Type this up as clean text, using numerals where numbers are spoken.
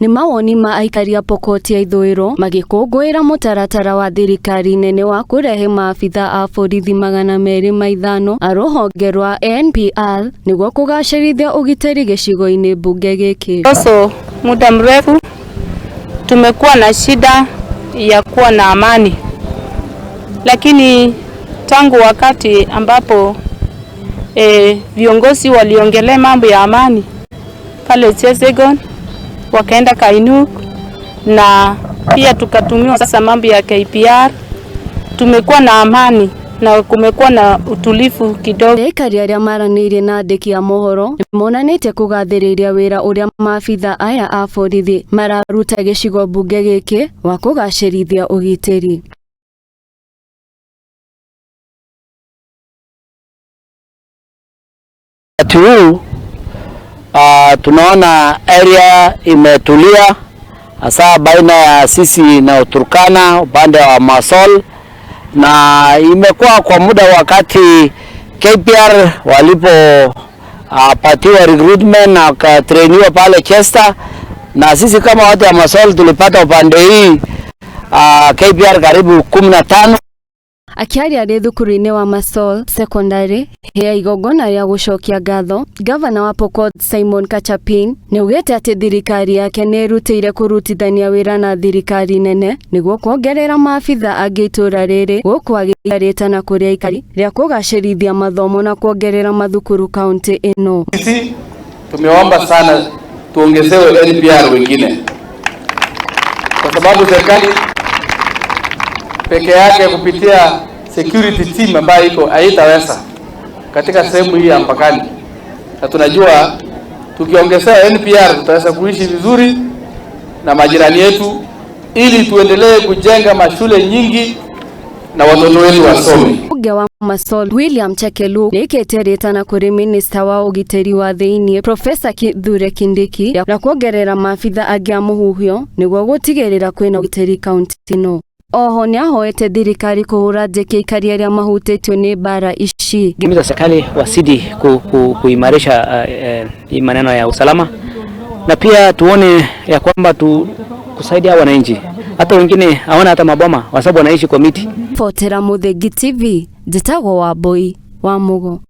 Ni mawoni ma aikari a Pokot ya ithũĩro magĩkũngũĩra mũtaratara wa thirikari nene wa kũrehe maabitha a borithi 250 a rũhonge rwa NPR nĩguo kũgacĩrithia ũgitĩri gĩcigo-inĩ mbunge gĩkĩ. Also, muda mrefu tumekuwa na shida ya kuwa na amani, lakini tangu wakati ambapo viongozi waliongelea mambo ya amani pale Chesegon, wakaenda Kainuk na pia tukatumiwa sasa mambo ya KPR, tumekuwa na amani na kumekuwa na utulivu kidogo. Aikari arĩa maranĩirie na andĩki a mohoro nĩmonanĩte kũgathĩrĩria wĩra ũrĩa maabitha aya a borithi mararuta gĩcigo mbunge gĩkĩ wa kũgacĩrithia ũgitĩri. Tunaona area imetulia hasa baina ya sisi na Turkana upande wa Masol, na imekuwa kwa muda wakati KPR walipo patiwa recruitment na wakatrainiwa pale Chester, na sisi kama watu wa Masol tulipata upande hii KPR karibu 15. Akiaria arĩ thukuru-inĩ wa Masol Secondary ya igongona rĩa gũcokia ngatho, gavana wa Pokot Simon Kachapin nĩaugĩte atĩ thirikari yake nĩĩrutĩire kũrutithania wĩra na thirikari nene nĩguo kuongerera maabitha angĩ itũra rĩrĩ gũkũ agĩtarĩte kũrĩ aikari rĩa kũgacĩrithia mathomo na kuongerera mathukuru kaunti ĩno. Sisi tumeomba sana tuongezewe NPR wengine, kwa sababu serikali peke yake kupitia security team ambayo iko haitaweza katika sehemu hii ya mpakani, na tunajua tukiongezea NPR tutaweza kuishi vizuri na majirani yetu, ili tuendelee kujenga mashule nyingi na watoto wetu wasome. Mbunge wa Masol William Chakelu nĩkĩterĩtana kũrĩ minista wa ũgitĩri wa thĩinĩ Professor Kithure Kindiki na kuongerera maabitha angĩ a mũhuhio nĩguo gũtigĩrĩra kwĩna ũgitĩri kaunti ĩno. Oho nĩahoete thirikari kũhũra njeki aikari arĩa mahutĩtio nĩ bara ici. Gimiza serikali wasidi kuimarisha maneno ya usalama, na pia tuone ya kwamba kusaidia wananchi, hata wengine hawana hata maboma kwa sababu wanaishi kwa miti. Fotera Muthengi TV, Njĩtagwo Wambui wa Mugo.